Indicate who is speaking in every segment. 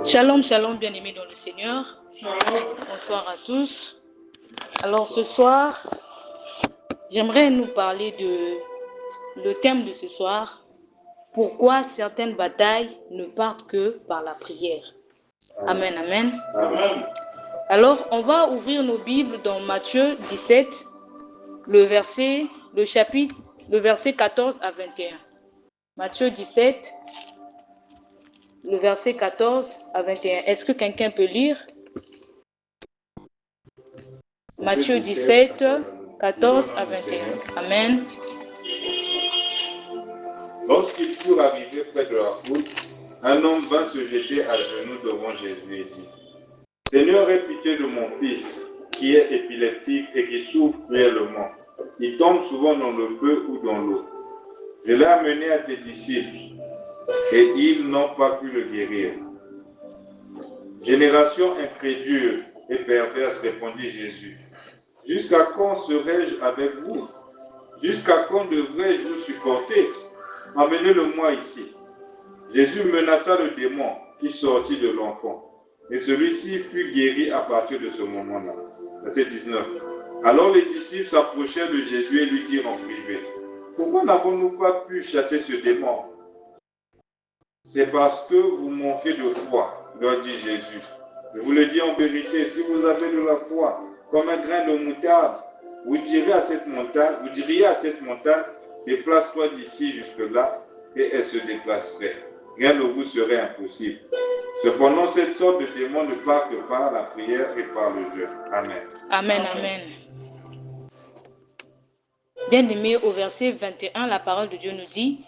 Speaker 1: Shalom, shalom, bien-aimés dans le Seigneur. Bonsoir à tous. Alors ce soir, j'aimerais nous parler le thème de ce soir. Pourquoi certaines batailles ne partent que par la prière. Amen, amen.
Speaker 2: Amen.
Speaker 1: Alors, on va ouvrir nos Bibles dans Matthieu 17, le verset 14 à 21. Matthieu 17, le verset 14 à 21. Est-ce que quelqu'un peut lire? Matthieu 17, 14 à 21. Amen.
Speaker 2: Lorsqu'ils furent arrivés près de la foule, un homme vint se jeter à genoux devant Jésus et dit: Seigneur, aie pitié de mon fils, qui est épileptique et qui souffre cruellement. Il tombe souvent dans le feu ou dans l'eau. Je l'ai amené à tes disciples, et ils n'ont pas pu le guérir. Génération incrédule et perverse, répondit Jésus. Jusqu'à quand serai-je avec vous? Jusqu'à quand devrais-je vous supporter? Amenez-le-moi ici. Jésus menaça le démon qui sortit de l'enfant, et celui-ci fut guéri à partir de ce moment-là. Verset 19. Alors les disciples s'approchèrent de Jésus et lui dirent en privé: Pourquoi n'avons-nous pas pu chasser ce démon? C'est parce que vous manquez de foi, leur dit Jésus. Je vous le dis en vérité, si vous avez de la foi comme un grain de moutarde, vous diriez à cette montagne, déplace-toi d'ici jusque-là, et elle se déplacerait. Rien ne vous serait impossible. Cependant, cette sorte de démon ne part que par la prière et par le jeûne. Amen.
Speaker 1: Amen, amen. Bien-aimés, au verset 21, la parole de Dieu nous dit: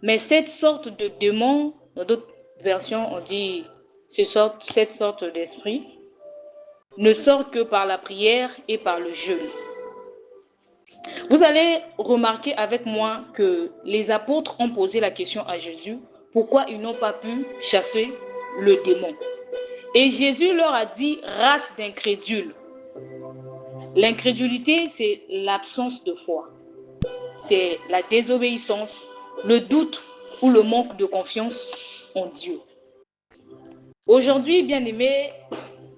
Speaker 1: mais cette sorte de démon, dans d'autres versions, on dit cette sorte d'esprit, ne sort que par la prière et par le jeûne. Vous allez remarquer avec moi que les apôtres ont posé la question à Jésus, pourquoi ils n'ont pas pu chasser le démon. Et Jésus leur a dit: race d'incrédules. L'incrédulité, c'est l'absence de foi. C'est la désobéissance, le doute ou le manque de confiance en Dieu. Aujourd'hui, bien-aimés,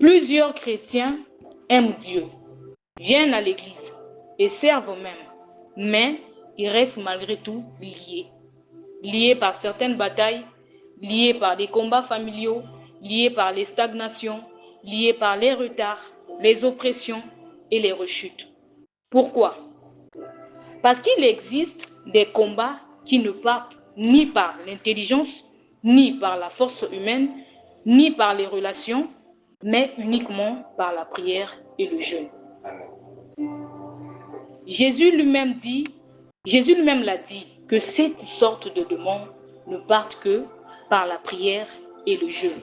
Speaker 1: plusieurs chrétiens aiment Dieu, viennent à l'église et servent même, mais ils restent malgré tout liés par certaines batailles, liés par des combats familiaux, liés par les stagnations, liés par les retards, les oppressions et les rechutes. Pourquoi? Parce qu'il existe des combats qui ne partent ni par l'intelligence, ni par la force humaine, ni par les relations, mais uniquement par la prière et le jeûne. Jésus lui-même l'a dit, que cette sorte de démons ne partent que par la prière et le jeûne.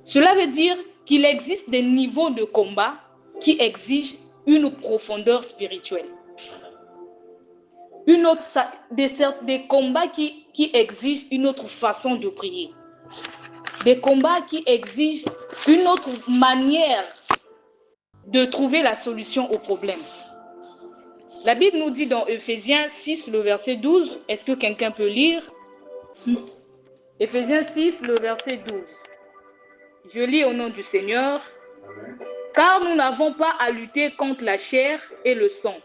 Speaker 1: Cela veut dire qu'il existe des niveaux de combat qui exigent une profondeur spirituelle. Des combats qui exigent une autre façon de prier. Des combats qui exigent une autre manière de trouver la solution au problème. La Bible nous dit dans Ephésiens 6, le verset 12, est-ce que quelqu'un peut lire? Ephésiens 6, le verset 12. Je lis au nom du Seigneur. Car nous n'avons pas à lutter contre la chair et le sang,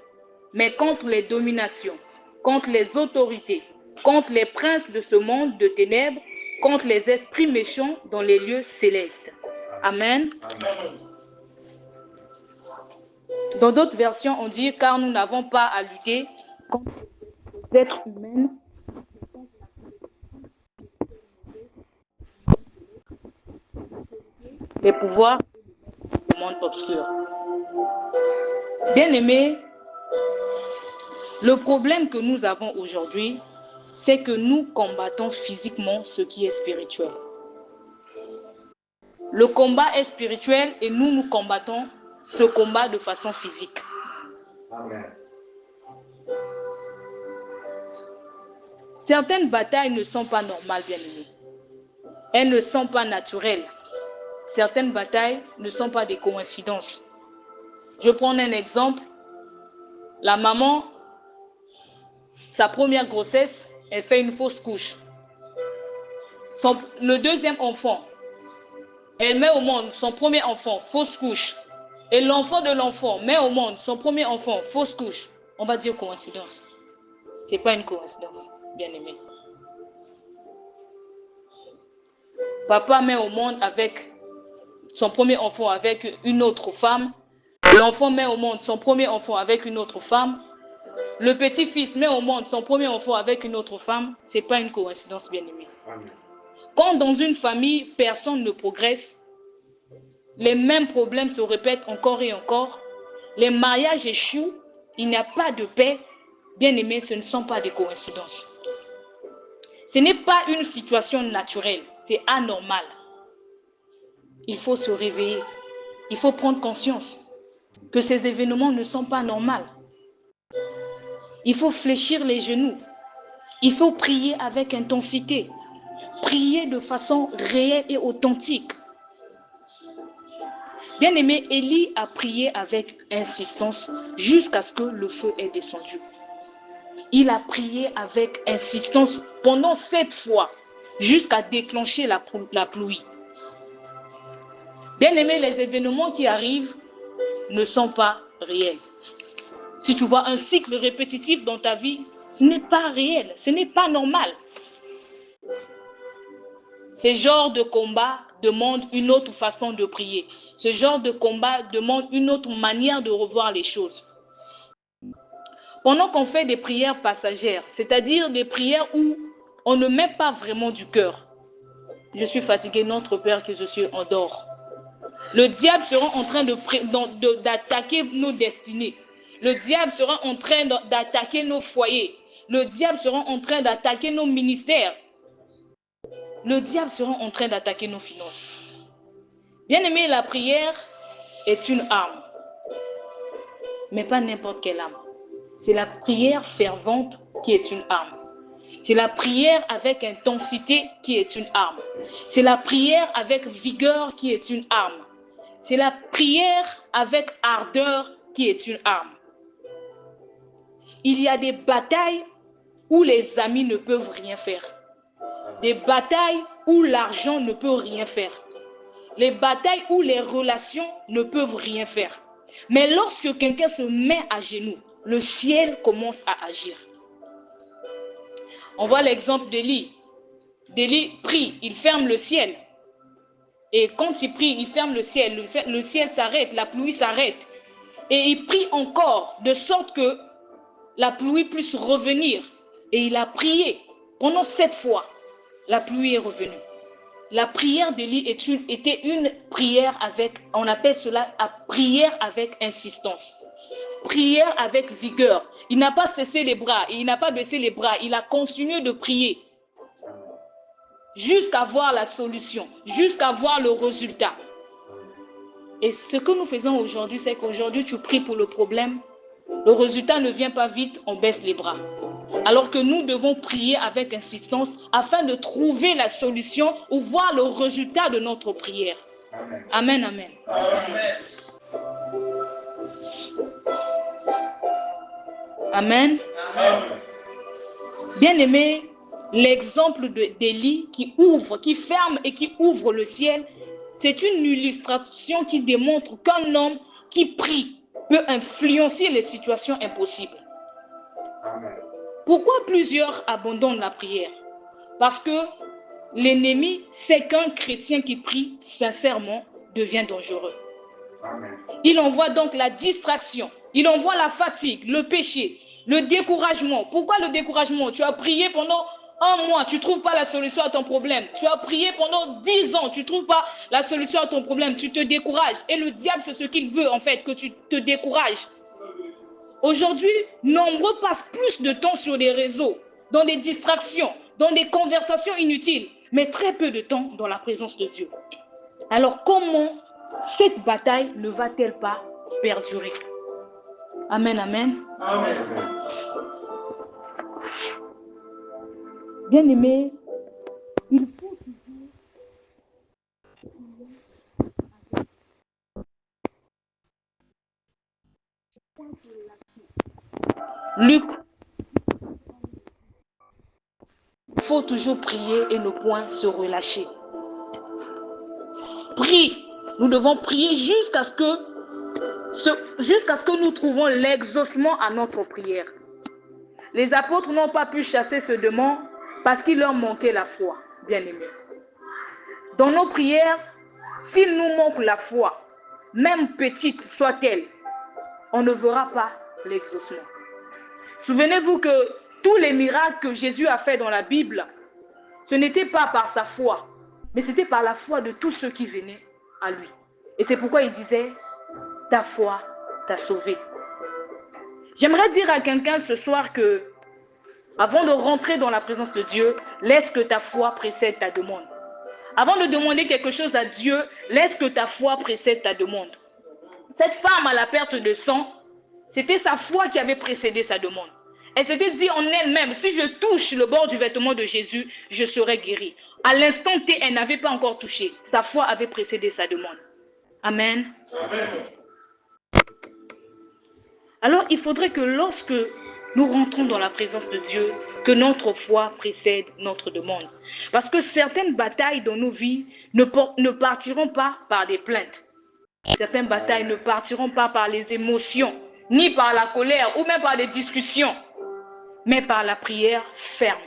Speaker 1: mais contre les dominations, contre les autorités, contre les princes de ce monde de ténèbres, contre les esprits méchants dans les lieux célestes. Amen.
Speaker 2: Amen.
Speaker 1: Dans d'autres versions, on dit: car nous n'avons pas à lutter contre les êtres humains, les pouvoirs du monde obscur. Bien-aimés, le problème que nous avons aujourd'hui, c'est que nous combattons physiquement ce qui est spirituel. Le combat est spirituel et nous combattons ce combat de façon physique.
Speaker 2: Amen.
Speaker 1: Certaines batailles ne sont pas normales, bien-aimés. Elles ne sont pas naturelles. Certaines batailles ne sont pas des coïncidences. Je prends un exemple. La maman, sa première grossesse, elle fait une fausse couche. Le deuxième enfant, elle met au monde son premier enfant, fausse couche, et l'enfant de l'enfant met au monde son premier enfant, fausse couche, on va dire coïncidence. Ce n'est pas une coïncidence, bien aimé. Papa met au monde avec son premier enfant avec une autre femme. L'enfant met au monde son premier enfant avec une autre femme. Le petit-fils met au monde son premier enfant avec une autre femme. Ce n'est pas une coïncidence, bien aimé. Quand dans une famille, personne ne progresse, les mêmes problèmes se répètent encore et encore, les mariages échouent, il n'y a pas de paix, bien aimé, ce ne sont pas des coïncidences. Ce n'est pas une situation naturelle, c'est anormal. Il faut se réveiller, il faut prendre conscience que ces événements ne sont pas normaux. Il faut fléchir les genoux, il faut prier avec intensité, prier de façon réelle et authentique. Bien-aimé, Élie a prié avec insistance jusqu'à ce que le feu ait descendu. Il a prié avec insistance pendant 7 fois jusqu'à déclencher la pluie. Bien-aimé, les événements qui arrivent ne sont pas réels. Si tu vois un cycle répétitif dans ta vie, ce n'est pas réel, ce n'est pas normal. Ce genre de combat demande une autre façon de prier. Ce genre de combat demande une autre manière de revoir les choses. Pendant qu'on fait des prières passagères, c'est-à-dire des prières où on ne met pas vraiment du cœur. Je suis fatigué, notre Père que je suis en dehors. Le diable sera en train d'attaquer nos destinées. Le diable sera en train d'attaquer nos foyers. Le diable sera en train d'attaquer nos ministères. Le diable sera en train d'attaquer nos finances. Bien-aimé, la prière est une arme. Mais pas n'importe quelle arme. C'est la prière fervente qui est une arme. C'est la prière avec intensité qui est une arme. C'est la prière avec vigueur qui est une arme. C'est la prière avec ardeur qui est une arme. Il y a des batailles où les amis ne peuvent rien faire. Des batailles où l'argent ne peut rien faire. Les batailles où les relations ne peuvent rien faire. Mais lorsque quelqu'un se met à genoux, le ciel commence à agir. On voit l'exemple d'Élie. Élie prie, il ferme le ciel. Et quand il prie, il ferme le ciel s'arrête, la pluie s'arrête. Et il prie encore, de sorte que la pluie puisse revenir. Et il a prié pendant 7 fois. La pluie est revenue. La prière d'Élie était une prière avec, on appelle cela la prière avec insistance. Prière avec vigueur. Il n'a pas cessé les bras, il n'a pas baissé les bras, il a continué de prier. Jusqu'à voir la solution, jusqu'à voir le résultat. Et ce que nous faisons aujourd'hui, c'est qu'aujourd'hui tu pries pour le problème, le résultat ne vient pas vite, on baisse les bras. Alors que nous devons prier avec insistance afin de trouver la solution ou voir le résultat de notre prière. Amen, amen. Amen. Amen. Amen. Bien-aimé, l'exemple d'Élie qui ferme et qui ouvre le ciel, c'est une illustration qui démontre qu'un homme qui prie peut influencer les situations impossibles. Amen. Pourquoi plusieurs abandonnent la prière? Parce que l'ennemi sait qu'un chrétien qui prie sincèrement devient dangereux. Amen. Il envoie donc la distraction, il envoie la fatigue, le péché, le découragement. Pourquoi le découragement? Tu as prié pendant 1 mois, tu ne trouves pas la solution à ton problème. Tu as prié pendant 10 ans, tu ne trouves pas la solution à ton problème. Tu te décourages. Et le diable, c'est ce qu'il veut en fait, que tu te décourages. Aujourd'hui, nombreux passent plus de temps sur les réseaux, dans des distractions, dans des conversations inutiles, mais très peu de temps dans la présence de Dieu. Alors comment cette bataille ne va-t-elle pas perdurer? Amen, amen. Amen. Bien-aimé, il faut toujours Luc, il faut toujours prier et ne point se relâcher. prie. Nous devons prier jusqu'à ce que nous trouvons l'exaucement à notre prière. Les apôtres n'ont pas pu chasser ce démon parce qu'il leur manquait la foi, bien-aimés. Dans nos prières, s'il nous manque la foi, même petite soit-elle, on ne verra pas l'exaucement. Souvenez-vous que tous les miracles que Jésus a fait dans la Bible, ce n'était pas par sa foi, mais c'était par la foi de tous ceux qui venaient à lui. Et c'est pourquoi il disait, ta foi t'a sauvé. J'aimerais dire à quelqu'un ce soir que, avant de rentrer dans la présence de Dieu, laisse que ta foi précède ta demande. Avant de demander quelque chose à Dieu, laisse que ta foi précède ta demande. Cette femme à la perte de sang, c'était sa foi qui avait précédé sa demande. Elle s'était dit en elle-même, si je touche le bord du vêtement de Jésus, je serai guérie. À l'instant T, elle n'avait pas encore touché. Sa foi avait précédé sa demande. Amen. Amen. Alors, il faudrait que lorsque nous rentrons dans la présence de Dieu, que notre foi précède notre demande. Parce que certaines batailles dans nos vies ne partiront pas par des plaintes. Certaines batailles ne partiront pas par les émotions, ni par la colère, ou même par des discussions, mais par la prière ferme,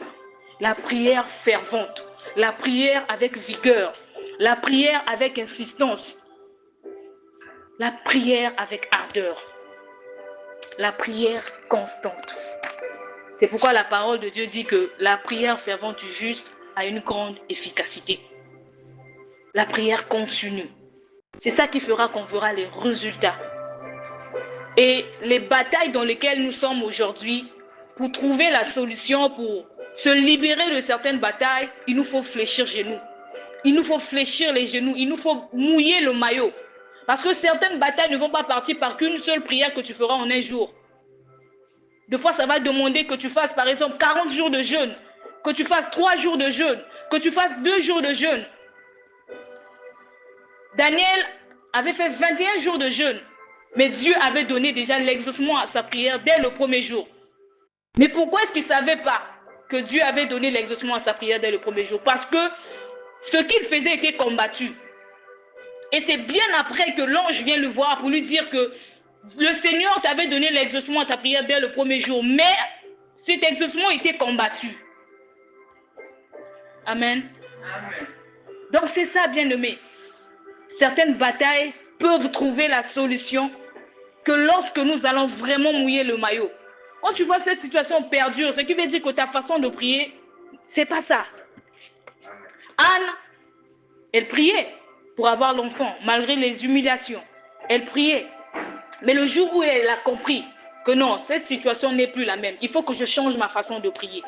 Speaker 1: la prière fervente, la prière avec vigueur, la prière avec insistance, la prière avec ardeur, la prière constante. C'est pourquoi la parole de Dieu dit que la prière fervente du juste a une grande efficacité. La prière continue. C'est ça qui fera qu'on verra les résultats. Et les batailles dans lesquelles nous sommes aujourd'hui, pour trouver la solution, pour se libérer de certaines batailles, il nous faut fléchir genoux. Il nous faut fléchir les genoux, il nous faut mouiller le maillot. Parce que certaines batailles ne vont pas partir par qu'une seule prière que tu feras en un jour. Des fois, ça va demander que tu fasses par exemple 40 jours de jeûne, que tu fasses 3 jours de jeûne, que tu fasses 2 jours de jeûne. Daniel avait fait 21 jours de jeûne, mais Dieu avait donné déjà l'exaucement à sa prière dès le premier jour. Mais pourquoi est-ce qu'il ne savait pas que Dieu avait donné l'exaucement à sa prière dès le premier jour? Parce que ce qu'il faisait était combattu. Et c'est bien après que l'ange vient le voir pour lui dire que le Seigneur t'avait donné l'exaucement à ta prière dès le premier jour, mais cet exaucement était combattu. Amen. Amen. Donc c'est ça, bien-aimé. Certaines batailles peuvent trouver la solution que lorsque nous allons vraiment mouiller le maillot. Quand tu vois cette situation perdure, ce qui veut dire que ta façon de prier, c'est pas ça. Anne, elle priait pour avoir l'enfant, malgré les humiliations. Elle priait. Mais le jour où elle a compris que non, cette situation n'est plus la même, il faut que je change ma façon de prier.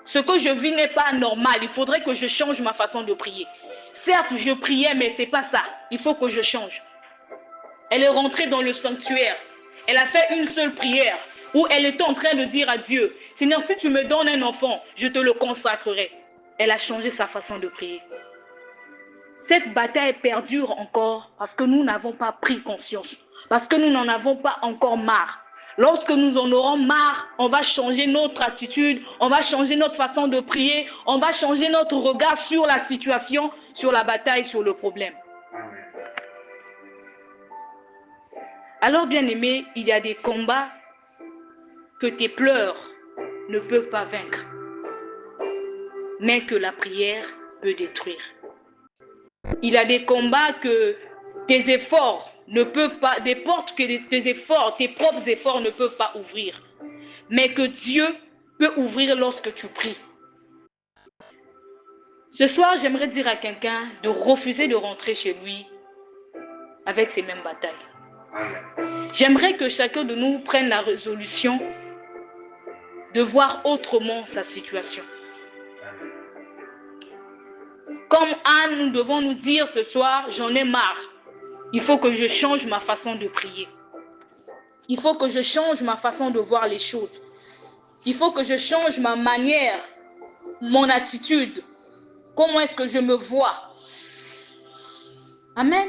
Speaker 1: Ce que je vis n'est pas normal, il faudrait que je change ma façon de prier. Certes, je priais, mais ce n'est pas ça. Il faut que je change. Elle est rentrée dans le sanctuaire. Elle a fait une seule prière où elle était en train de dire à Dieu, « Seigneur, si tu me donnes un enfant, je te le consacrerai. » Elle a changé sa façon de prier. Cette bataille perdure encore parce que nous n'avons pas pris conscience. Parce que nous n'en avons pas encore marre. Lorsque nous en aurons marre, on va changer notre attitude, on va changer notre façon de prier, on va changer notre regard sur la situation, sur la bataille, sur le problème. Alors, bien-aimé, il y a des combats que tes pleurs ne peuvent pas vaincre, mais que la prière peut détruire. Il y a des combats que tes efforts ne peuvent pas, des portes que tes efforts, tes propres efforts ne peuvent pas ouvrir, mais que Dieu peut ouvrir lorsque tu pries. Ce soir, j'aimerais dire à quelqu'un de refuser de rentrer chez lui avec ces mêmes batailles. J'aimerais que chacun de nous prenne la résolution de voir autrement sa situation. Comme Anne, nous devons nous dire ce soir, j'en ai marre. Il faut que je change ma façon de prier. Il faut que je change ma façon de voir les choses. Il faut que je change ma manière, mon attitude. Comment est-ce que je me vois? Amen.